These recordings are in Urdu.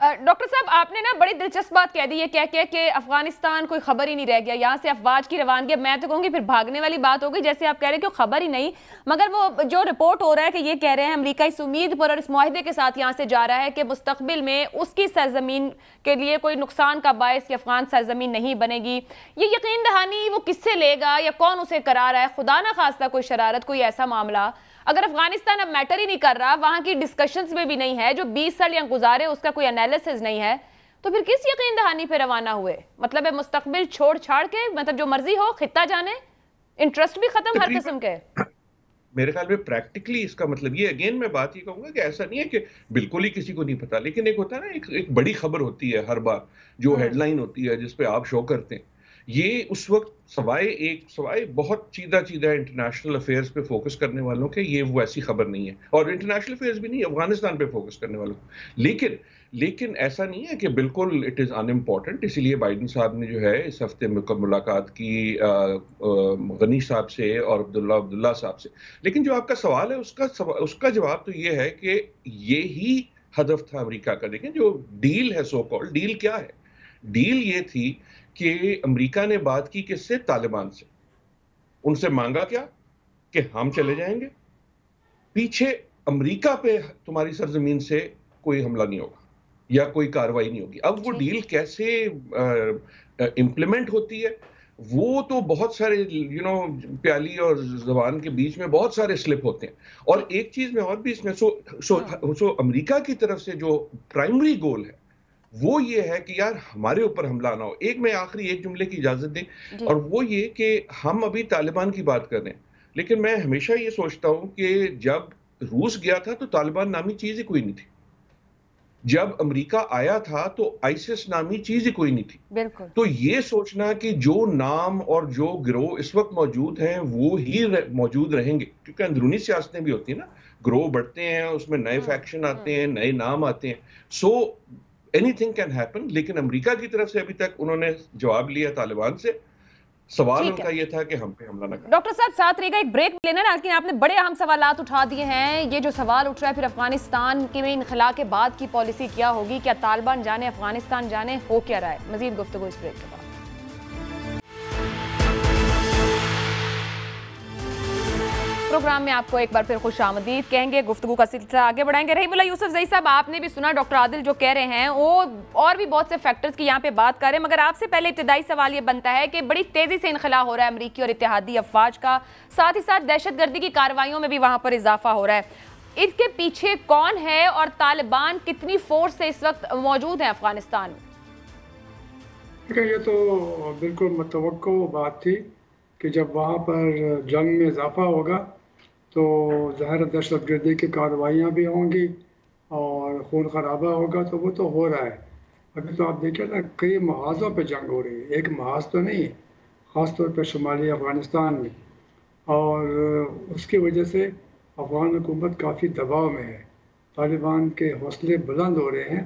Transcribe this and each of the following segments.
ڈاکٹر صاحب آپ نے نا بڑی دلچسپ بات کہہ دی ہے کہ افغانستان کوئی خبر ہی نہیں رہ گیا، یہاں سے افواج کی روانگی، میں تو کہوں گی پھر بھاگنے والی بات ہوگی، جیسے آپ کہہ رہے ہیں کہ خبر ہی نہیں، مگر وہ جو رپورٹ ہو رہا ہے کہ یہ کہہ رہے ہیں امریکہ اس امید پر اور اس معاہدے کے ساتھ یہاں سے جا رہا ہے کہ مستقبل میں اس کی سرزمین کے لیے کوئی نقصان کا باعث کہ افغان سرزمین نہیں بنے گی، یہ یقین دہانی وہ کس سے لے گا یا کون اسے کرا رہا ہے؟ خدا نہ خواستہ کوئی شرارت، کوئی ایسا معاملہ اگر افغانستان اب میٹر ہی نہیں کر رہا، وہاں کی ڈسکشنز میں بھی نہیں ہے، جو 20 سال یہاں گزارے اس کا کوئی انالیسز نہیں ہے، تو پھر کس یقین دہانی پہ روانہ ہوئے؟ مطلب ہے مستقبل چھوڑ چھاڑ کے، مطلب جو مرضی ہو خطہ جانے، انٹرسٹ بھی ختم ہر قسم کے؟ میرے خیال میں پریکٹیکلی اس کا مطلب یہ، اگین میں بات یہ کہوں گا کہ ایسا نہیں ہے کہ بالکل ہی کسی کو نہیں پتا، لیکن ایک ہوتا ہے نا، ایک بڑی خبر ہوتی ہے ہر بار جو ہیڈ لائن ہوتی ہے جس پہ آپ شو کرتے ہیں، یہ اس وقت سوائے بہت چیدہ انٹرنیشنل افیئرز پہ فوکس کرنے والوں کے، یہ وہ ایسی خبر نہیں ہے، اور انٹرنیشنل افیئرز بھی نہیں، افغانستان پہ فوکس کرنے والوں، لیکن ایسا نہیں ہے کہ بالکل اٹ از ان امپورٹنٹ، اسی لیے بائیڈن صاحب نے جو ہے اس ہفتے ملاقات کی غنی صاحب سے اور عبداللہ صاحب سے، لیکن جو آپ کا سوال ہے اس کا جواب تو یہ ہے کہ یہی ہدف تھا امریکہ کا۔ دیکھیں جو ڈیل ہے، سو کال ڈیل کیا ہے؟ ڈیل یہ تھی کہ امریکہ نے بات کی کس سے؟ طالبان سے، ان سے مانگا کیا کہ ہم چلے جائیں گے، پیچھے امریکہ پہ تمہاری سرزمین سے کوئی حملہ نہیں ہوگا یا کوئی کاروائی نہیں ہوگی۔ اب وہ ڈیل کیسے امپلیمنٹ ہوتی ہے، وہ تو بہت سارے پیالی اور زبان کے بیچ میں بہت سارے سلپ ہوتے ہیں، اور ایک چیز میں اور بھی اس میں سو امریکہ کی طرف سے جو پرائمری گول ہے وہ یہ ہے کہ یار ہمارے اوپر حملہ نہ ہو۔ میں آخری ایک جملے کی اجازت دیں، اور وہ یہ کہ ہم ابھی طالبان کی بات کر رہے ہیں، لیکن میں ہمیشہ یہ سوچتا ہوں کہ جب روس گیا تھا تو طالبان نامی چیز ہی کوئی نہیں تھی، جب امریکہ آیا تھا تو آئیسس نامی چیز ہی کوئی نہیں تھی۔ بالکل۔ تو یہ سوچنا کہ جو نام اور جو گروہ اس وقت موجود ہیں وہ ہی موجود رہیں گے، کیونکہ اندرونی سیاستیں بھی ہوتی ہیں نا، گروہ بڑھتے ہیں، اس میں نئے فیکشن آتے ہیں، نئے نام آتے ہیں، so any thing can happen, لیکن امریکہ کی طرف سے ابھی تک انہوں نے جواب لیا طالبان سے، سوال ان کا یہ تھا کہ ہم پہ حملہ نہ کریں۔ ڈاکٹر صاحب ساتھ رہے گا، ایک بریک لینا ہے، لیکن آپ نے بڑے اہم سوالات اٹھا دیے ہیں۔ یہ جو سوال اٹھ رہا ہے پھر افغانستان کے میں انخلا کے بعد کی پالیسی کیا ہوگی، کیا طالبان جانے افغانستان جانے، ہو کیا رہا ہے؟ مزید گفتگو اس بریک کے بعد۔ پروگرام میں آپ کو ایک بار پھر خوش آمدید کہیں گے، گفتگو کا سلسلہ آگے بڑھائیں گے۔ رحیم اللہ یوسف زئی صاحب، آپ نے بھی سنا ڈاکٹر عادل جو کہہ رہے ہیں، وہ اور بھی بہت سے فیکٹرز کی یہاں پہ بات کر رہے ہیں، مگر آپ سے پہلے ابتدائی سوال یہ بنتا ہے کہ بڑی تیزی سے انخلا ہو رہا ہے امریکی اور اتحادی افواج کا، ساتھ ہی ساتھ دہشت گردی کی کارروائیوں میں بھی وہاں پر اضافہ ہو رہا ہے، اس کے پیچھے کون ہے اور طالبان کتنی فورس سے اس وقت موجود ہیں افغانستان میں؟ دیکھیں یہ تو بالکل متوقع بات تھی کہ جب وہاں پر جنگ میں اضافہ ہوگا تو ظاہر دہشت گردی کی کارروائیاں بھی ہوں گی اور خون خرابہ ہوگا، تو وہ تو ہو رہا ہے۔ ابھی تو آپ دیکھیں نا، کئی محاذوں پہ جنگ ہو رہی ہے، ایک محاذ تو نہیں ہے، خاص طور پہ شمالی افغانستان میں، اور اس کی وجہ سے افغان حکومت کافی دباؤ میں ہے، طالبان کے حوصلے بلند ہو رہے ہیں،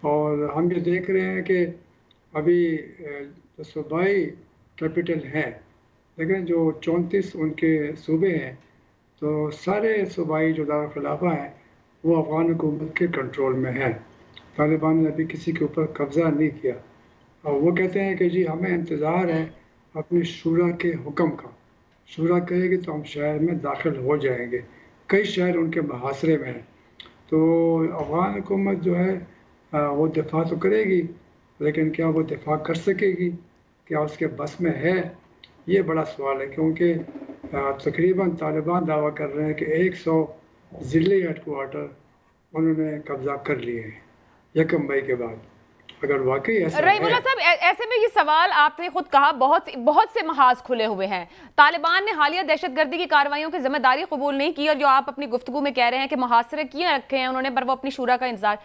اور ہم یہ دیکھ رہے ہیں کہ ابھی جو صوبائی کیپٹل ہیں، لیکن جو 34 ان کے صوبے ہیں، تو سارے صوبائی جو دارالخلافہ ہیں وہ افغان حکومت کے کنٹرول میں ہیں۔ طالبان نے ابھی کسی کے اوپر قبضہ نہیں کیا، اور وہ کہتے ہیں کہ جی ہمیں انتظار ہے اپنی شورا کے حکم کا، شورا کہے گی تو ہم شہر میں داخل ہو جائیں گے، کئی شہر ان کے محاصرے میں ہیں۔ تو افغان حکومت جو ہے وہ دفاع تو کرے گی، لیکن کیا وہ دفاع کر سکے گی، کیا اس کے بس میں ہے، یہ بڑا سوال ہے، کیونکہ تقریباً طالبان دعویٰ کر رہے ہیں کہ 100 ضلعی ہیڈ کوارٹر انہوں نے قبضہ کر لیے ہیں 1 مئی کے بعد۔ اگر واقعی ایسا ہے، رحیم اللہ صاحب ایسے میں یہ سوال آپ نے خود کہا، بہت سے محاذ کھلے ہوئے ہیں، طالبان نے حالیہ دہشت گردی کی کارروائیوں کی ذمہ داری قبول نہیں کی، اور جو آپ اپنی گفتگو میں کہہ رہے ہیں کہ محاصرے کیے رکھے ہیں انہوں نے، پر وہ اپنی شورا کا انتظار،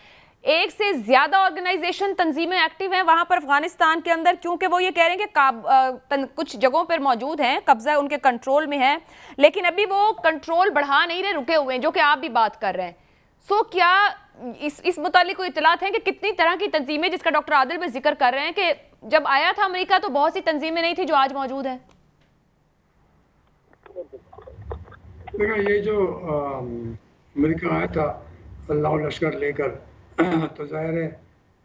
1 سے زیادہ آرگنائزیشن تنظیمیں ایکٹیو ہیں وہاں پر افغانستان کے اندر، کیونکہ وہ یہ کہہ رہے ہیں کہ کچھ جگہوں پر موجود ہیں، قبضہ ان کے کنٹرول میں ہے، لیکن ابھی وہ کنٹرول بڑھا نہیں رہے، رکے ہوئے ہیں، جو کہ آپ بھی بات کر رہے ہیں۔ سو کیا اس متعلق کوئی اطلاعات ہیں کہ کتنی طرح کی تنظیمیں، جس کا ڈاکٹر عادل بھی ذکر کر رہے ہیں کہ جب آیا تھا امریکہ تو بہت سی تنظیمیں نہیں تھی جو آج موجود ہیں؟ دیکھیں یہ جو امریکہ آیا تھا اللہ لشکر لے کر، تو ظاہر ہے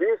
20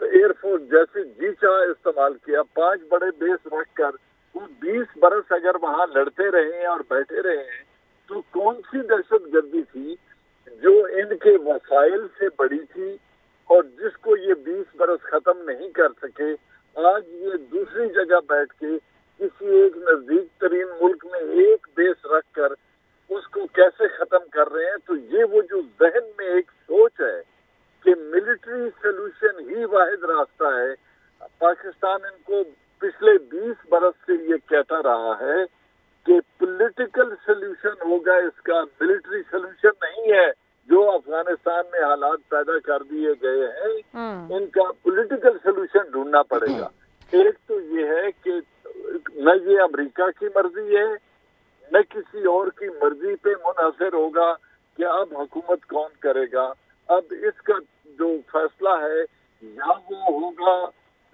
ایئر فورس جیسے جی چاہ استعمال کیا، 5 بڑے بیس رکھ کر وہ 20 برس اگر وہاں لڑتے رہے ہیں اور بیٹھے رہے ہیں تو کون سی دہشت گردی تھی جو ان کے وسائل سے بڑی تھی اور جس کو یہ 20 برس ختم نہیں کر سکے؟ آج یہ دوسری جگہ بیٹھ کے کسی ایک نزدیک ترین ملک میں ایک بیس رکھ کر اس کو کیسے ختم کر رہے ہیں؟ تو یہ وہ جو ذہن میں ایک سوچ ہے کہ ملٹری سلوشن ہی واحد راستہ ہے، پاکستان ان کو پچھلے 20 برس سے یہ کہتا رہا ہے کہ پولیٹیکل سلوشن ہوگا اس کا، ملٹری سلوشن نہیں ہے۔ جو افغانستان میں حالات پیدا کر دیے گئے ہیں ان کا پولیٹیکل سلوشن ڈھونڈنا پڑے گا۔ ایک تو یہ ہے کہ نہ یہ امریکہ کی مرضی ہے نہ کسی اور کی مرضی پہ منحصر ہوگا کہ اب حکومت کون کرے گا۔ اب اس کا جو فیصلہ ہے یا وہ ہوگا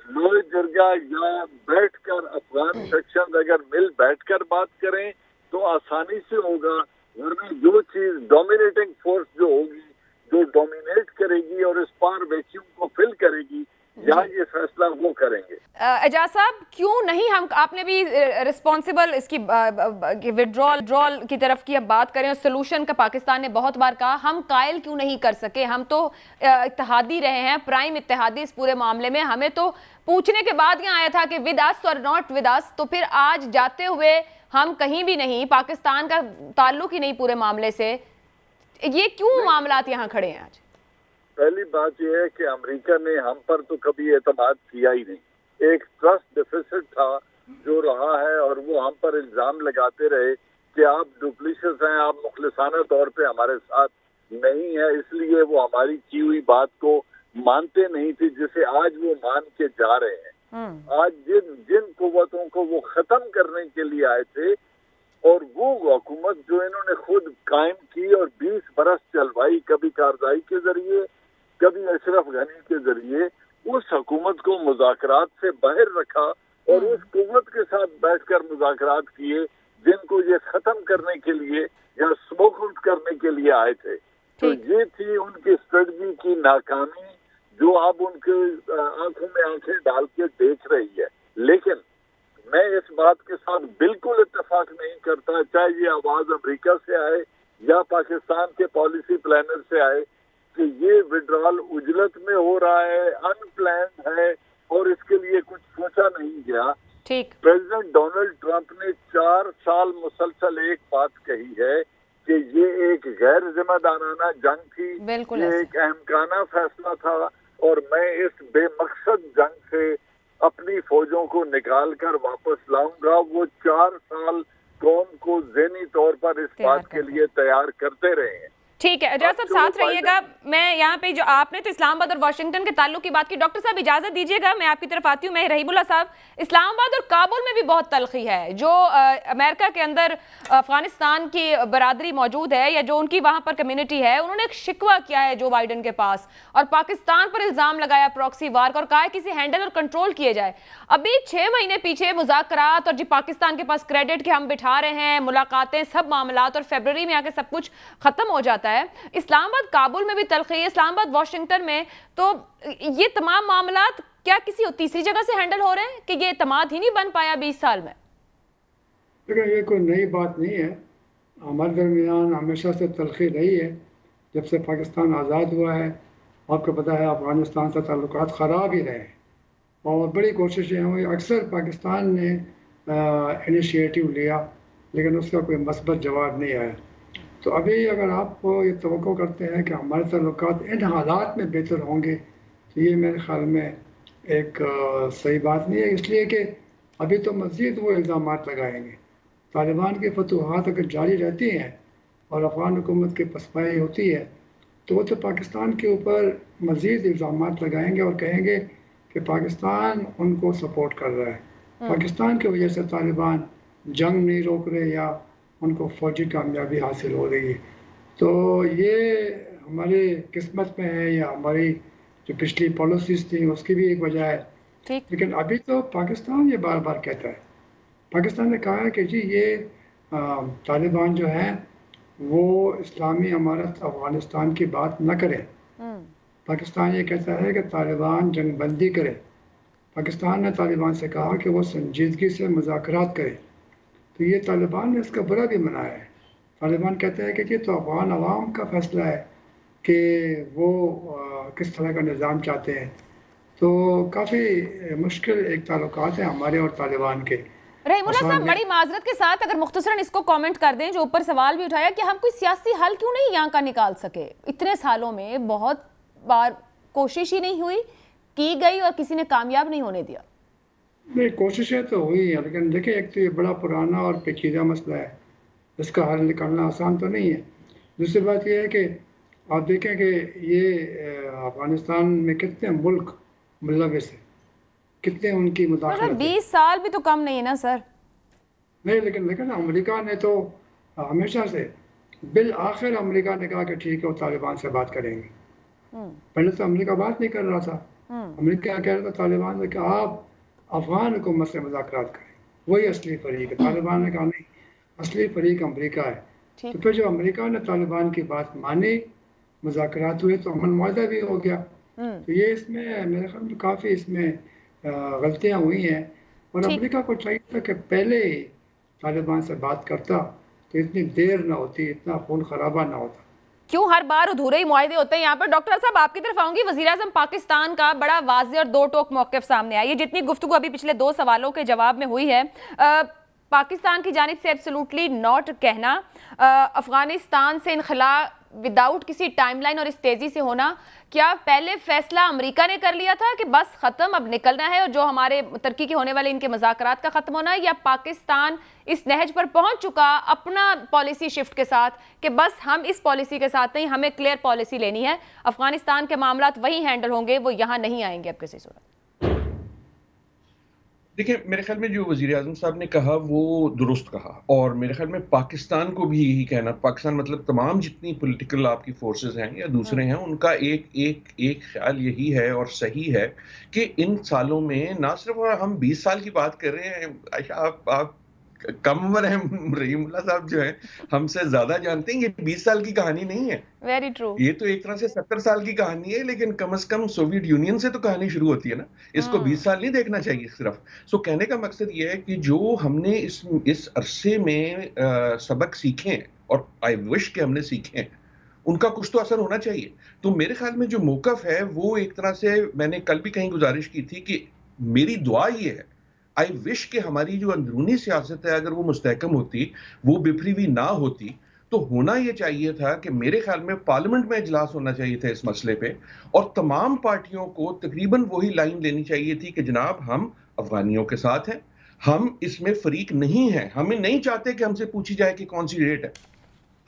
لوئے جرگہ یا بیٹھ کر افغان سیکشن اگر مل بیٹھ کر بات کریں تو آسانی سے ہوگا، ورنہ جو چیز ڈومینیٹنگ فورس جو ہوگی، جو ڈومینیٹ کرے گی اور اس پار ویکیوم کو فل کرے گی، یا یہ فیصلہ وہ کریں گے۔ اعجاز صاحب کیوں نہیں ہم، آپ نے بھی رسپانسیبل اس کی وڈرال کی طرف کی اب بات کریں اور سلوشن کا پاکستان نے بہت بار کہا، ہم قائل کیوں نہیں کر سکے؟ ہم تو اتحادی رہے ہیں، پرائم اتحادی اس پورے معاملے میں، ہمیں تو پوچھنے کے بعد یہاں آیا تھا کہ ود اس اور ناٹ ود اس، تو پھر آج جاتے ہوئے ہم کہیں بھی نہیں، پاکستان کا تعلق ہی نہیں پورے معاملے سے، یہ کیوں معاملات یہاں کھڑے ہیں آج؟ پہلی بات یہ ہے کہ امریکہ نے ہم پر تو کبھی اعتماد کیا ہی نہیں، ایک ٹرسٹ ڈیفیسٹ تھا جو رہا ہے، اور وہ ہم پر الزام لگاتے رہے کہ آپ ڈپلیشس ہیں، آپ مخلصانہ طور پہ ہمارے ساتھ نہیں ہیں، اس لیے وہ ہماری کی ہوئی بات کو مانتے نہیں تھے، جسے آج وہ مان کے جا رہے ہیں۔ آج جن قوتوں کو وہ ختم کرنے کے لیے آئے تھے اور وہ حکومت جو انہوں نے خود قائم کی اور 20 برس چلوائی، کبھی کارزائی کے ذریعے کبھی اشرف غنی کے ذریعے، اس حکومت کو مذاکرات سے باہر رکھا اور اس قوت کے ساتھ بیٹھ کر مذاکرات کیے جن کو یہ ختم کرنے کے لیے یا اسموک آؤٹ کرنے کے لیے آئے تھے۔ تو یہ تھی ان کی اسٹریٹجی کی ناکامی جو اب ان کے آنکھوں میں آنکھیں ڈال کے دیکھ رہی ہے۔ لیکن میں اس بات کے ساتھ بالکل اتفاق نہیں کرتا، چاہے یہ آواز امریکہ سے آئے یا پاکستان کے پالیسی پلانر سے آئے، کہ یہ وڈرال عجلت میں ہو رہا ہے، ان پلانڈ ہے اور اس کے لیے کچھ سوچا نہیں گیا۔ پریزیڈنٹ ڈونلڈ ٹرمپ نے 4 سال مسلسل ایک بات کہی ہے کہ یہ ایک غیر ذمہ دارانہ جنگ تھی، یہ ایک احمقانہ فیصلہ تھا، اور میں اس بے مقصد جنگ سے اپنی فوجوں کو نکال کر واپس لاؤں گا۔ وہ 4 سال قوم کو ذہنی طور پر اس بات کے لیے تیار کرتے رہے ہیں۔ ٹھیک ہے اعجاز صاحب ساتھ رہیے گا، میں یہاں پہ جو آپ نے تو اسلام آباد اور واشنگٹن کے تعلق کی بات کی، ڈاکٹر صاحب اجازت دیجیے گا میں آپ کی طرف آتی ہوں۔ میں رحیم اللہ صاحب، اسلام آباد اور کابل میں بھی بہت تلخی ہے، جو امریکہ کے اندر افغانستان کی برادری موجود ہے یا جو ان کی وہاں پر کمیونٹی ہے، انہوں نے ایک شکوہ کیا ہے جو بائیڈن کے پاس اور پاکستان پر الزام لگایا پراکسی وار کا اور کہا ہے کسی ہینڈل اور کنٹرول کیے جائے۔ ابھی 6 مہینے پیچھے مذاکرات اور جی پاکستان کے پاس کریڈٹ کہ ہم بٹھا رہے ہیں، ملاقاتیں، سب معاملات، اور فیبروری میں آ کے سب کچھ ختم ہو جاتا ہے۔ اسلام آباد کابل میں بھی تلخی، اسلام آباد واشنگٹن میں، تو یہ تمام معاملات کیا کسی تیسری جگہ سے ہینڈل ہو رہے ہیں کہ یہ اعتماد ہی نہیں بن پایا 20 سال میں؟ لیکن یہ کوئی نئی بات نہیں ہے، ہمارے درمیان ہمیشہ سے تلخی رہی ہے جب سے پاکستان آزاد ہوا ہے۔ آپ کو پتہ ہے افغانستان سے تعلقات خراب ہی رہے اور بڑی کوششیں ہوئی، اکثر پاکستان نے انیشیٹو لیا لیکن اس کا کوئی مثبت جواب نہیں آیا۔ تو ابھی اگر آپ یہ توقع کرتے ہیں کہ ہمارے تعلقات ان حالات میں بہتر ہوں گے تو یہ میرے خیال میں ایک صحیح بات نہیں ہے، اس لیے کہ ابھی تو مزید وہ الزامات لگائیں گے۔ طالبان کی فتوحات اگر جاری رہتی ہیں اور افغان حکومت کی پسپائی ہوتی ہے تو وہ تو پاکستان کے اوپر مزید الزامات لگائیں گے اور کہیں گے کہ پاکستان ان کو سپورٹ کر رہا ہے، پاکستان کی وجہ سے طالبان جنگ نہیں روک رہے یا ان کو فوجی کامیابی حاصل ہو رہی ہے۔ تو یہ ہماری قسمت میں ہے یا ہماری جو پچھلی پالیسیز تھیں اس کی بھی ایک وجہ ہے۔ لیکن ابھی تو پاکستان یہ بار بار کہتا ہے، پاکستان نے کہا ہے کہ جی یہ طالبان جو ہیں وہ اسلامی امارت افغانستان کی بات نہ کریں۔ پاکستان یہ کہتا ہے کہ طالبان جنگ بندی کرے. پاکستان نے طالبان سے کہا کہ وہ سنجیدگی سے مذاکرات کرے. تو یہ طالبان نے اس کا برا بھی منایا ہے. طالبان کہتے ہیں کہ یہ تو افغان عوام کا فیصلہ ہے کہ وہ کس طرح کا نظام چاہتے ہیں. تو کافی مشکل ایک تعلقات ہیں ہمارے اور طالبان کے. رحیم اللہ صاحب بڑی معذرت کے ساتھ اگر مختصراً اس کو کامنٹ کر دیں جو اوپر سوال بھی اٹھایا کہ ہم کوئی سیاسی حل کیوں نہیں یہاں کا نکال سکے؟ اتنے سالوں میں بہت بار کوشش ہی نہیں ہوئی کی گئی اور کسی نے کامیاب نہیں ہونے دیا. نہیں کوششیں تو ہوئی ہیں لیکن دیکھیں ایک تو یہ بڑا پرانا اور پیچیدہ مسئلہ ہے, اس کا حل نکالنا آسان تو نہیں ہے. دوسری بات یہ ہے کہ آپ دیکھیں کہ یہ افغانستان میں کتنے ملک ملوث ہیں, کتنے ان کی مداخلت. 20 سال بھی تو کم نہیں ہے نا سر. نہیں لیکن امریکہ نے تو ہمیشہ سے بالآخر امریکہ نے کہا کہ ٹھیک ہے وہ طالبان سے بات کریں گے. پہلے تو امریکہ بات نہیں کر رہا تھا. امریکہ کہہ رہا تھا طالبان سے کہ آپ افغان حکومت سے مذاکرات کریں, وہی اصلی فریق ہے. طالبان نے کہا نہیں, اصلی فریق امریکہ ہے. تو پھر جو امریکہ نے طالبان کی بات مانی, مذاکرات ہوئے تو امن معاہدہ بھی ہو گیا. تو یہ اس میں میرے خیال میں کافی اس میں غلطیاں ہوئی ہیں اور امریکہ کو چاہیے تھا کہ پہلے ہی طالبان سے بات کرتا تو اتنی دیر نہ ہوتی, اتنا خون خرابہ نہ ہوتا. کیوں ہر بار ادھورے ہی معاہدے ہوتے ہیں یہاں پر؟ ڈاکٹر صاحب آپ کی طرف آؤں گی. وزیر اعظم پاکستان کا بڑا واضح اور دو ٹوک موقف سامنے آئی ہے. جتنی گفتگو ابھی پچھلے 2 سوالوں کے جواب میں ہوئی ہے, پاکستان کی جانب سے ایبسولوٹلی ناٹ کہنا, افغانستان سے انخلا وداؤٹ کسی ٹائم لائن اور اس تیزی سے ہونا, کیا پہلے فیصلہ امریکہ نے کر لیا تھا کہ بس ختم اب نکلنا ہے اور جو ہمارے ترکی کے ہونے والے ان کے مذاکرات کا ختم ہونا ہے, یا پاکستان اس نہج پر پہنچ چکا اپنا پالیسی شفٹ کے ساتھ کہ بس ہم اس پالیسی کے ساتھ نہیں, ہمیں کلیئر پالیسی لینی ہے, افغانستان کے معاملات وہی ہینڈل ہوں گے, وہ یہاں نہیں آئیں گے اب کسی صورت؟ دیکھیں میرے خیال میں جو وزیر اعظم صاحب نے کہا وہ درست کہا, اور میرے خیال میں پاکستان کو بھی یہی کہنا, پاکستان مطلب تمام جتنی پولیٹیکل آپ کی فورسز ہیں یا دوسرے ہیں, ان کا ایک خیال یہی ہے اور صحیح ہے کہ ان سالوں میں نہ صرف ہم 20 سال کی بات کر رہے ہیں, آپ کم عمر ہیں, رحیم اللہ صاحب جو ہیں ہم سے زیادہ جانتے ہیں, یہ 20 سال کی کہانی نہیں ہے. Very true. یہ تو ایک طرح سے 70 سال کی کہانی ہے, لیکن کم از کم سوویت یونین سے تو کہانی شروع ہوتی ہے نا, اس کو 20 سال نہیں دیکھنا چاہیے صرف. سو کہنے کا مقصد یہ ہے کہ جو ہم نے اس عرصے میں سبق سیکھے ہیں, اور آئی وش کہ ہم نے سیکھے ہیں, ان کا کچھ تو اثر ہونا چاہیے. تو میرے خیال میں جو موقف ہے وہ ایک طرح سے, میں نے کل بھی کہیں گزارش کی تھی کہ میری دعا یہ ہے, آئی وش کہ ہماری جو اندرونی سیاست ہے اگر وہ مستحکم ہوتی, وہ بکھری ہوئی نہ ہوتی, تو ہونا یہ چاہیے تھا کہ میرے خیال میں پارلیمنٹ میں اجلاس ہونا چاہیے تھا اس مسئلے پہ, اور تمام پارٹیوں کو تقریباً وہی لائن لینی چاہیے تھی کہ جناب ہم افغانیوں کے ساتھ ہیں, ہم اس میں فریق نہیں ہیں, ہمیں نہیں چاہتے کہ ہم سے پوچھی جائے کہ کون سی ڈیٹ ہے,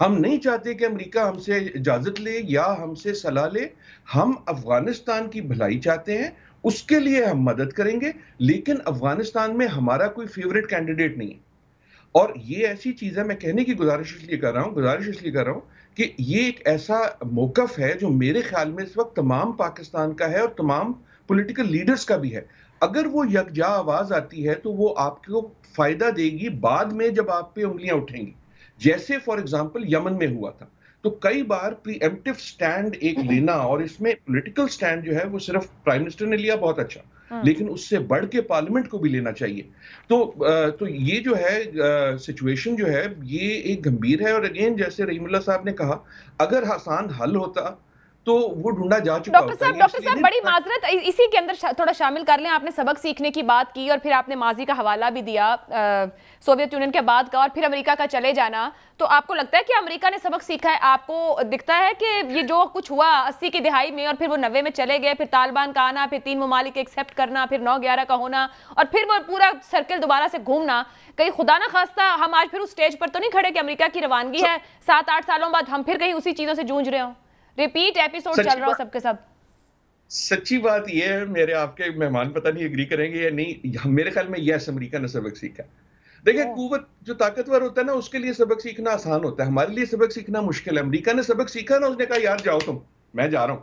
ہم نہیں چاہتے کہ امریکہ ہم سے اجازت لے یا ہم سے صلاح لے, ہم افغانستان کی بھلائی چاہتے ہیں, اس کے لیے ہم مدد کریں گے, لیکن افغانستان میں ہمارا کوئی فیوریٹ کینڈیڈیٹ نہیں ہے. اور یہ ایسی چیز ہے, میں کہنے کی گزارش اس لیے کر رہا ہوں کہ یہ ایک ایسا موقف ہے جو میرے خیال میں اس وقت تمام پاکستان کا ہے اور تمام پولیٹیکل لیڈرز کا بھی ہے. اگر وہ یکجا آواز آتی ہے تو وہ آپ کو فائدہ دے گی بعد میں جب آپ پہ انگلیاں اٹھیں گی, جیسے فار ایگزامپل یمن میں ہوا تھا. تو کئی بار پری ایمپٹیو سٹینڈ ایک لینا, اور اس میں پولیٹیکل سٹینڈ جو ہے وہ صرف پرائم منسٹر نے لیا, بہت اچھا, لیکن اس سے بڑھ کے پارلیمنٹ کو بھی لینا چاہیے. تو یہ جو ہے سچویشن جو ہے یہ ایک گمبھیر ہے, اور اگین جیسے رحیم اللہ صاحب نے کہا, اگر آسان حل ہوتا تو وہ ڈھونڈا جا چکا ہوتا ہے. ڈاکٹر صاحب بڑی معذرت, اسی کے اندر تھوڑا شامل کر لیں. آپ نے سبق سیکھنے کی بات کی اور پھر آپ نے ماضی کا حوالہ بھی دیا سوویت یونین کے بعد کا, اور پھر امریکہ کا چلے جانا. تو آپ کو لگتا ہے کہ امریکہ نے سبق سیکھا ہے؟ آپ کو دکھتا ہے کہ یہ جو کچھ ہوا 80 کی دہائی میں اور پھر وہ 90 میں چلے گئے, پھر طالبان کا آنا, پھر 3 ممالک ایکسیپٹ کرنا, پھر 9/11 کا ہونا, اور پھر وہ پورا سرکل دوبارہ سے گھومنا, کہیں خدا نہ خواستہ ہم آج پھر اس سٹیج پر تو نہیں کھڑے کہ امریکہ کی روانگی ہے 7-8 سالوں بعد ہم پھر کہیں اسی چیزوں سے جونج رہے ہوں, ریپیٹ ایپیسوڈ چل رہا ہو سب کے سب؟ سچی بات یہ ہے, میرے آپ کے مہمان پتہ نہیں ایگری کریں گے یا نہیں, میرے خیال میں یس امریکہ نے سبق سیکھا. دیکھیں قوت جو طاقتور ہوتا ہے نا اس کے لیے سبق سیکھنا آسان ہوتا ہے, ہمارے لیے سبق سیکھنا مشکل ہے. امریکہ نے سبق سیکھا نا, اس نے کہا یار جاؤ تم, میں جا رہا ہوں.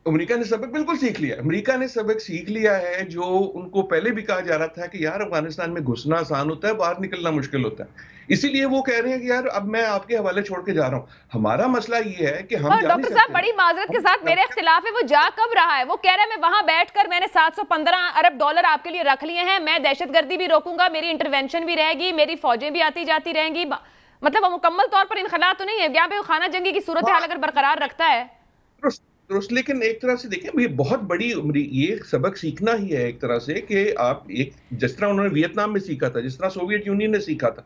امریکہ نے سبق بالکل سیکھ لیا. امریکہ نے سبق سیکھ لیا ہے جو ان کو پہلے بھی کہا جا رہا تھا کہ یار افغانستان میں گھسنا آسان ہوتا ہے, باہر نکلنا مشکل ہوتا ہے. اسی لیے وہ کہہ رہے ہیں کہ یار اب میں آپ کے حوالے چھوڑ کے جا رہا ہوں. ہمارا مسئلہ یہ ہے کہ ہم ڈاکٹر صاحب بڑی معذرت کے ساتھ میرے اختلاف ہے, وہ جا کب رہا ہے؟ وہ کہہ رہا ہے میں وہاں بیٹھ کر میں نے 715 ارب ڈالر آپ کے لیے رکھ لیے ہیں, میں دہشت گردی بھی روکوں گا, میری انٹرونشن بھی رہے گی, میری فوجیں بھی آتی جاتی رہیں گی. مطلب وہ مکمل طور پر انخلا تو نہیں ہے یہاں پہ, خانہ جنگی کی صورتحال اگر برقرار رکھتا ہے. درست, لیکن ایک طرح سے دیکھیں یہ بہت بڑی یہ سبق سیکھنا ہی ہے ایک طرح سے کہ آپ ایک جس طرح انہوں نے ویتنام میں سیکھا تھا, جس طرح سوویت یونین نے سیکھا تھا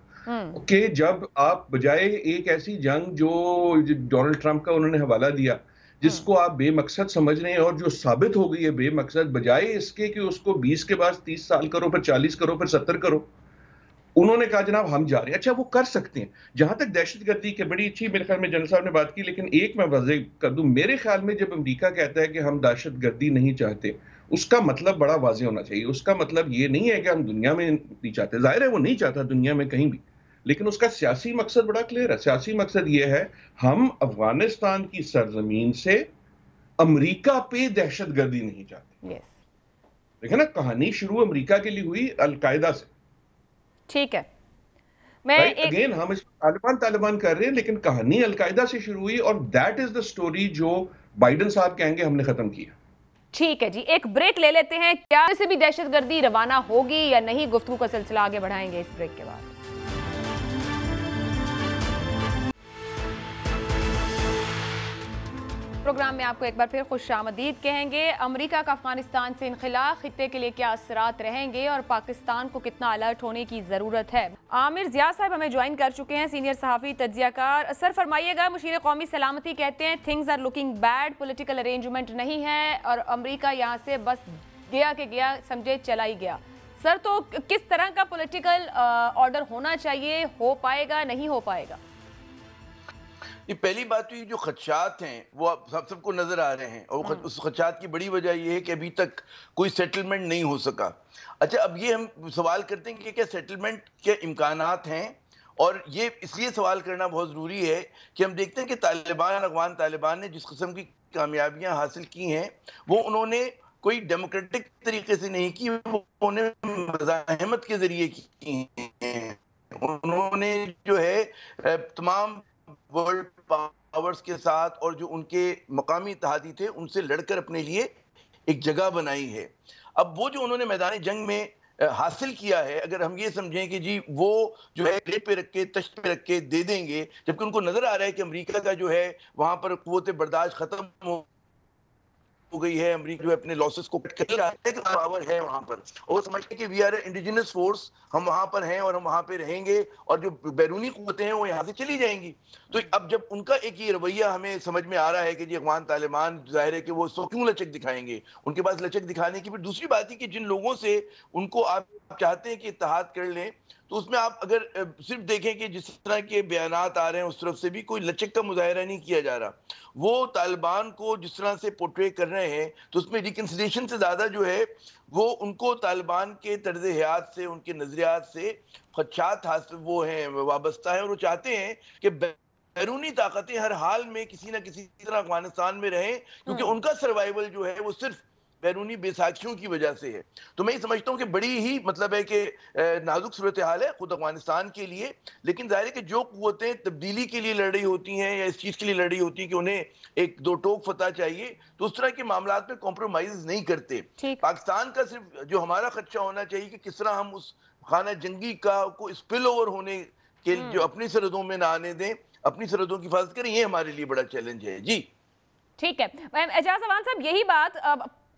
کہ جب آپ بجائے ایک ایسی جنگ جو ڈونلڈ ٹرمپ کا انہوں نے حوالہ دیا جس کو آپ بے مقصد سمجھ رہے ہیں اور جو ثابت ہو گئی ہے بے مقصد, بجائے اس کے کہ اس کو 20 کے بعد 30 سال کرو, پھر 40 کرو, پھر 70 کرو, انہوں نے کہا جناب ہم جا رہے ہیں. اچھا وہ کر سکتے ہیں. جہاں تک دہشت گردی کی بڑی اچھی میرے خیال میں جنرل صاحب نے بات کی, لیکن ایک میں واضح کر دوں, میرے خیال میں جب امریکہ کہتا ہے کہ ہم دہشت گردی نہیں چاہتے, اس کا مطلب بڑا واضح ہونا چاہیے. اس کا مطلب یہ نہیں ہے کہ ہم دنیا میں نہیں چاہتے, ظاہر ہے وہ نہیں چاہتا دنیا میں کہیں بھی, لیکن اس کا سیاسی مقصد بڑا کلیئر ہے. سیاسی مقصد یہ ہے ہم افغانستان کی سرزمین سے امریکہ پہ دہشت گردی نہیں چاہتے. دیکھیں نا کہانی شروع امریکہ کے لیے ہوئی القاعدہ سے. ٹھیک ہے, اگین ہم اس طالبان کر رہے ہیں, لیکن کہانی القاعدہ سے شروع ہوئی اور that is the story Joe Biden صاحب کہیں گے ہم نے ختم کیا. ٹھیک ہے جی, ایک بریک لے لیتے ہیں. کیا سے بھی دہشت گردی روانہ ہوگی یا نہیں, گفتگو کا سلسلہ آگے بڑھائیں گے اس بریک کے بعد. پروگرام میں آپ کو ایک بار پھر خوش آمدید کہیں گے. امریکہ کا افغانستان سے انخلا خطے کے لیے کیا اثرات رہیں گے اور پاکستان کو کتنا الرٹ ہونے کی ضرورت ہے. عامر ضیاء صاحب ہمیں جوائن کر چکے ہیں, سینئر صحافی تجزیہ کار. سر فرمائیے گا, مشیر قومی سلامتی کہتے ہیں things are looking bad, political arrangement نہیں ہے اور امریکہ یہاں سے بس گیا کہ گیا سمجھے چلا ہی گیا. سر تو کس طرح کا پولیٹیکل آرڈر ہونا چاہیے, ہو پائے گا نہیں ہو پائے گا؟ یہ پہلی بات تو یہ جو خدشات ہیں وہ سب کو نظر آ رہے ہیں, اور اس خدشات کی بڑی وجہ یہ ہے کہ ابھی تک کوئی سیٹلمنٹ نہیں ہو سکا. اچھا اب یہ ہم سوال کرتے ہیں کہ کیا سیٹلمنٹ کے امکانات ہیں, اور یہ اس لیے سوال کرنا بہت ضروری ہے کہ ہم دیکھتے ہیں کہ افغان طالبان نے جس قسم کی کامیابیاں حاصل کی ہیں وہ انہوں نے کوئی ڈیموکریٹک طریقے سے نہیں کی, وہ انہوں نے مزاحمت کے ذریعے کی ہیں. انہوں نے جو ہے تمام ورلڈ پاورز کے ساتھ اور جو ان کے مقامی اتحادی تھے ان سے لڑ کر اپنے لیے ایک جگہ بنائی ہے. اب وہ جو انہوں نے میدان جنگ میں حاصل کیا ہے, اگر ہم یہ سمجھیں کہ جی وہ جو ہے پلیٹ پہ رکھ کے تشت پہ رکھ کے دے دیں گے, جبکہ ان کو نظر آ رہا ہے کہ امریکہ کا جو ہے وہاں پر قوت برداشت ختم ہو گئی ہے, امریکہ جو اپنے لاسز کو کٹ کر رہا ہے کہ پاور ہے وہاں پر, اور سمجھتے ہیں کہ وی آر انڈیجنس فورس, ہم وہاں پر ہیں اور ہم وہاں پہ رہیں گے, اور جو بیرونی قوتیں ہیں وہ یہاں سے چلی جائیں گی. تو اب جب ان کا ایک یہ رویہ ہمیں سمجھ میں آ رہا ہے کہ جی افغان طالبان ظاہر ہے کہ وہ سو کیوں لچک دکھائیں گے, ان کے پاس لچک دکھانے کی. پھر دوسری بات ہے کہ جن لوگوں سے ان کو آپ چاہتے ہیں کہ اتحاد کر لیں, تو اس میں آپ اگر صرف دیکھیں کہ جس طرح کے بیانات آ رہے ہیں اس طرف سے بھی کوئی لچک کا مظاہرہ نہیں کیا جا رہا. وہ طالبان کو جس طرح سے پورٹری کر رہے ہیں تو اس میں ریکنسیلیشن سے زیادہ جو ہے وہ ان کو طالبان کے طرز حیات سے, ان کے نظریات سے خدشات وہ ہیں وابستہ ہیں, اور وہ چاہتے ہیں کہ بیرونی طاقتیں ہر حال میں کسی نہ کسی طرح افغانستان میں رہیں, کیونکہ ان کا سروائیول جو ہے وہ صرف بیرونی بیساکھیوں کی وجہ سے ہے. تو میں یہ سمجھتا ہوں کہ بڑی ہی مطلب ہے کہ نازک صورتحال ہے خود افغانستان کے لیے, لیکن ظاہر ہے کہ جو قوتیں تبدیلی کے لیے لڑ رہی ہوتی ہیں یا اس چیز کے لیے لڑ رہی ہوتی ہیں کہ انہیں ایک دو ٹوک فتح چاہیے, تو اس طرح کے معاملات میں کمپرومائز نہیں کرتے. پاکستان کا صرف جو ہمارا خدشہ ہونا چاہیے کہ کس طرح ہم اس خانہ جنگی کو اسپل اوور ہونے کے جو اپنی سرحدوں میں نہ آنے دیں, اپنی سرحدوں کی حفاظت کریں, یہ ہمارے لیے بڑا چیلنج ہے. جی ٹھیک ہے. اعجاز امان صاحب, یہی بات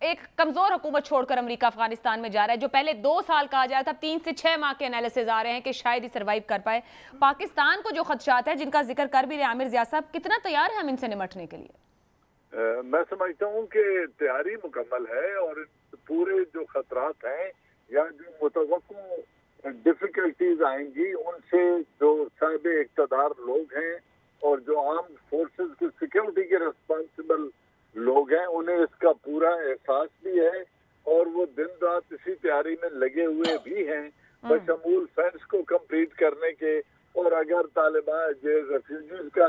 ایک کمزور حکومت چھوڑ کر امریکہ افغانستان میں جا رہا ہے, جو پہلے 2 سال کہا جا رہا تھا, 3 سے 6 ماہ کے انالیسز آ رہے ہیں کہ شاید ہی سروائیو کر پائے. پاکستان کو جو خدشات ہیں جن کا ذکر کر بھی رہے عامر ضیاء صاحب, کتنا تیار ہے ہم ان سے نمٹنے کے لیے؟ میں سمجھتا ہوں کہ تیاری مکمل ہے, اور پورے جو خطرات ہیں یا جو متوقع ڈیفیکلٹیز آئیں گی ان سے جو صاحب اقتدار لوگ ہیں اور جو عام فورسز کی سیکیورٹی کے ریسپانسبل لوگ ہیں انہیں اس کا پورا احساس بھی ہے, اور وہ دن رات اسی تیاری میں لگے ہوئے بھی ہیں بشمول فینس کو کمپلیٹ کرنے کے. اور اگر طالبان ریفیوجیز کا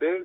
$1.5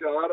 $4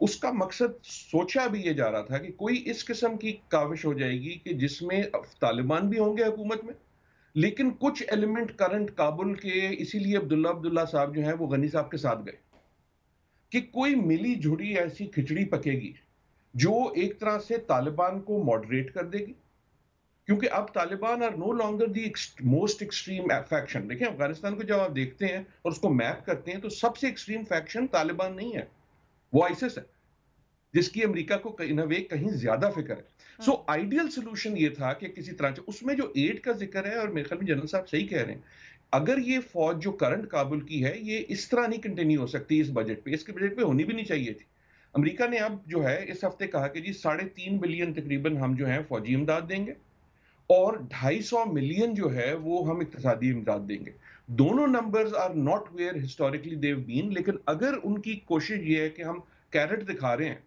اس کا مقصد سوچا بھی یہ جا رہا تھا کہ کوئی اس قسم کی کاوش ہو جائے گی کہ جس میں طالبان بھی ہوں گے حکومت میں، لیکن کچھ ایلیمنٹ کرنٹ کابل کے، اسی لیے عبداللہ صاحب جو ہیں وہ غنی صاحب کے ساتھ گئے، کہ کوئی ملی جھڑی ایسی کھچڑی پکے گی جو ایک طرح سے طالبان کو ماڈریٹ کر دے گی، کیونکہ اب Taliban are no longer the most extreme faction. دیکھیں افغانستان کو جب آپ دیکھتے ہیں اور اس کو میپ کرتے ہیں تو سب سے ایکسٹریم فیکشن طالبان نہیں ہے، وہ آئیسس ہے، جس کی امریکہ کو کہیں زیادہ فکر ہے. سو آئیڈیل سولوشن یہ تھا کہ کسی طرح سے اس میں جو ایڈ کا ذکر ہے، اور میرے خیال میں جنرل صاحب صحیح کہہ رہے ہیں، اگر یہ فوج جو کرنٹ کابل کی ہے یہ اس طرح نہیں کنٹینیو ہو سکتی اس بجٹ پہ، اس کے بجٹ پہ ہونی بھی نہیں چاہیے تھی. امریکہ نے اب جو ہے اس ہفتے کہا کہ جی 3.5 بلین تقریباً ہم جو ہیں فوجی امداد دیں گے اور 250 ملین جو ہے وہ ہم اقتصادی امداد دیں گے. دونوں numbers are not where historically they've been, لیکن اگر ان کی کوشش یہ ہے کہ ہم کیرٹ دکھا رہے ہیں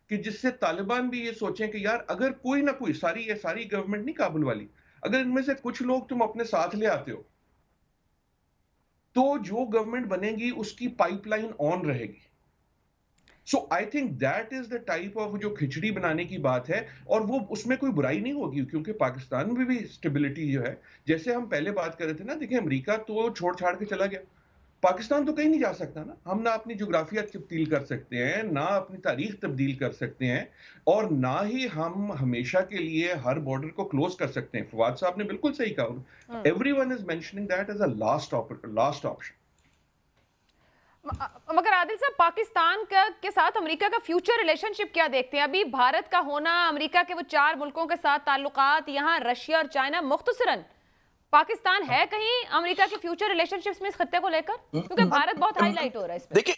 کہ جس سے طالبان بھی یہ سوچیں کہ یار اگر کوئی نہ کوئی، ساری گورنمنٹ نہیں کابل والی، اگر ان میں سے کچھ لوگ تم اپنے ساتھ لے آتے ہو تو جو گورنمنٹ بنے گی اس کی پائپ لائن آن رہے گی. So I think that is the type of جو کھچڑی بنانے کی بات ہے، اور وہ اس میں کوئی برائی نہیں ہوگی کیونکہ پاکستان میں بھی اسٹیبلٹی جو ہے، جیسے ہم پہلے بات کر رہے تھے نا، دیکھیں امریکہ تو چھوڑ چھاڑ کے چلا گیا، پاکستان تو کہیں نہیں جا سکتا نا. ہم نہ اپنی جغرافیہ تبدیل کر سکتے ہیں، نہ اپنی تاریخ تبدیل کر سکتے ہیں، اور نہ ہی ہم ہمیشہ کے لیے ہر بارڈر کو کلوز کر سکتے ہیں. فواد صاحب نے بالکل صحیح کہا، every one is mentioning that as a last option. مگر عادل صاحب، پاکستان کے ساتھ امریکہ کا فیوچر ریلیشن شپ کیا دیکھتے ہیں؟ ابھی بھارت کا ہونا، امریکہ کے وہ 4 ملکوں کے ساتھ تعلقات، یہاں رشیا اور چائنا، مختصراً پاکستان ہے کہیں امریکہ کے فیوچر ریلیشن شپس میں اس خطے کو لے کر؟ کیونکہ بھارت بہت ہائی لائٹ ہو رہا ہے اس پہ. دیکھیں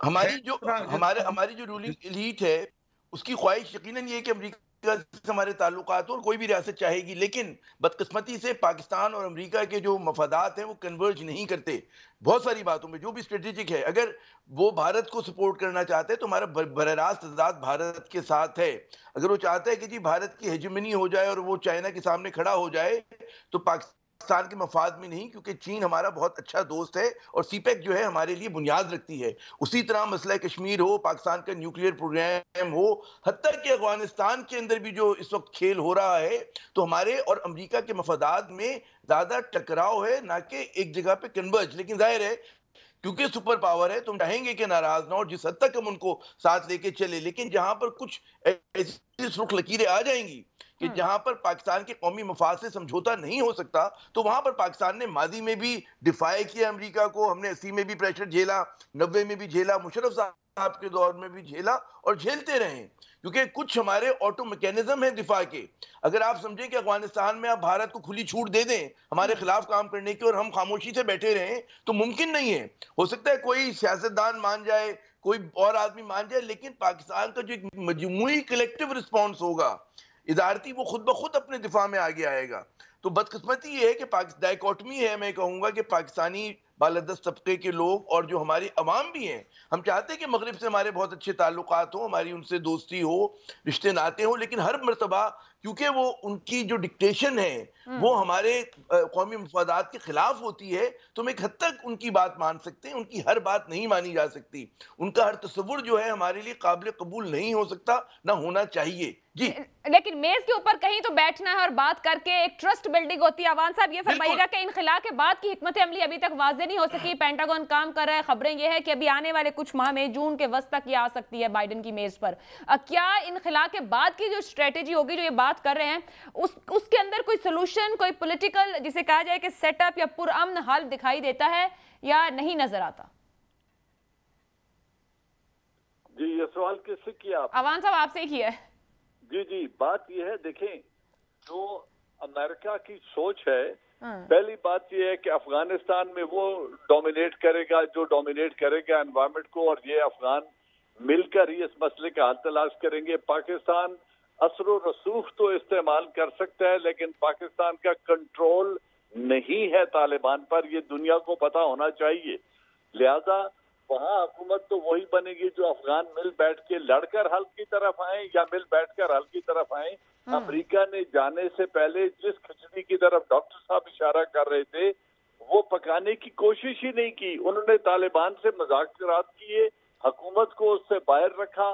ہماری جو رولنگ ایلیٹ ہے اس کی خواہش یقیناً یہ ہے کہ امریکہ سے ہمارے تعلقات اور کوئی بھی ریاست چاہے گی، لیکن بدقسمتی سے پاکستان اور امریکہ کے جو مفادات ہیں وہ کنورج نہیں کرتے بہت ساری باتوں میں. جو بھی اسٹریٹجک ہے، اگر وہ بھارت کو سپورٹ کرنا چاہتے ہیں تو ہمارا براہ راست تضاد بھارت کے ساتھ ہے. اگر وہ چاہتا ہے کہ جی بھارت کی ہیجمنی ہو جائے اور وہ چائنا کے سامنے کھڑا ہو جائے تو پاکستان کے مفاد میں نہیں، کیونکہ چین ہمارا بہت اچھا دوست ہے اور سی پیک جو ہے ہمارے لیے بنیاد رکھتی ہے. اسی طرح مسئلہ کشمیر ہو، پاکستان کا نیوکلیئر پروگرام ہو، حتیٰ کہ افغانستان کے اندر بھی جو اس وقت کھیل ہو رہا ہے، تو ہمارے اور امریکہ کے مفادات میں زیادہ ٹکراؤ ہے نہ کہ ایک جگہ پہ کنورج. لیکن ظاہر ہے کیونکہ سپر پاور ہے تو ہم چاہیں گے کہ ناراض نہ ہو، جس حد تک ہم ان کو ساتھ لے کے چلے، لیکن جہاں پر کچھ ایسی رخ لکیریں آ جائیں گی کہ جہاں پر پاکستان کے قومی مفاد سے سمجھوتا نہیں ہو سکتا، تو وہاں پر پاکستان نے ماضی میں بھی دفاع کیا امریکہ کو. ہم نے 80 میں بھی پریشر جھیلا، 90 میں بھی جھیلا، مشرف صاحب کے دور میں بھی جھیلا اور جھیلتے رہے، کیونکہ کچھ ہمارے آٹو میکینزم ہیں دفاع کے. اگر آپ سمجھیں کہ افغانستان میں آپ بھارت کو کھلی چھوٹ دے دیں ہمارے خلاف کام کرنے کی اور ہم خاموشی سے بیٹھے رہیں تو ممکن نہیں ہے. ہو سکتا ہے کوئی سیاستدان مان جائے، کوئی اور آدمی مان جائے، لیکن پاکستان کا جو ایک مجموعی کلیکٹیو رسپانس ہوگا ادارتی، وہ خود بخود اپنے دفاع میں آگے آئے گا. تو بدقسمتی یہ ہے کہ ڈائیکوٹمی ہے، میں کہوں گا کہ پاکستانی بالادست طبقے کے لوگ اور جو ہماری عوام بھی ہیں، ہم چاہتے ہیں کہ مغرب سے ہمارے بہت اچھے تعلقات ہوں، ہماری ان سے دوستی ہو، رشتے ناتے ہوں، لیکن ہر مرتبہ کیونکہ وہ ان کی جو ڈکٹیشن ہے وہ ہمارے قومی مفادات کے خلاف ہوتی ہے، تو ہم ایک حد تک ان کی بات مان سکتے ہیں، ان کی ہر بات نہیں مانی جا سکتی. ان کا ہر تصور جو ہے ہمارے لیے قابل قبول نہیں ہو سکتا، نہ ہونا چاہیے. جی لیکن میز کے اوپر کہیں تو بیٹھنا ہے اور بات کر کے ایک ٹرسٹ بلڈنگ ہوتی ہے. عوان صاحب یہ فرمائیے گا کہ انخلا کے بعد کی حکمت عملی ابھی تک واضح نہیں ہو سکی، پینٹاگون کام کر رہا ہے، خبریں یہ ہے کہ ابھی آنے والے کچھ ماہ میں جون کے وسط تک یہ آ سکتی ہے بائیڈن کی میز پر. کیا انخلا کے بعد کی جو اسٹریٹجی ہوگی جو یہ بات کر رہے ہیں اس کے اندر کوئی سلوشن، کوئی پولیٹیکل جسے کہا جائے کہ سیٹ اپ یا پرامن حل دکھائی دیتا ہے یا نہیں نظر آتا؟ جی یہ سوال کس سے کیا آپ؟ عوان صاحب آپ سے ہی کیا ہے. جی بات یہ ہے، دیکھیں جو امریکہ کی سوچ ہے، پہلی بات یہ ہے کہ افغانستان میں وہ ڈومینیٹ کرے گا جو ڈومینیٹ کرے گا انوائرمنٹ کو، اور یہ افغان مل کر ہی اس مسئلے کا حل تلاش کریں گے. پاکستان اثر و رسوخ تو استعمال کر سکتا ہے لیکن پاکستان کا کنٹرول نہیں ہے طالبان پر، یہ دنیا کو پتا ہونا چاہیے. لہذا وہاں حکومت تو وہی بنے گی جو افغان مل بیٹھ کے لڑ کر حل کی طرف آئیں یا مل بیٹھ کر حل کی طرف آئیں. امریکہ نے جانے سے پہلے جس کھچڑی کی طرف ڈاکٹر صاحب اشارہ کر رہے تھے وہ پکانے کی کوشش ہی نہیں کی. انہوں نے طالبان سے مذاکرات کیے، حکومت کو اس سے باہر رکھا،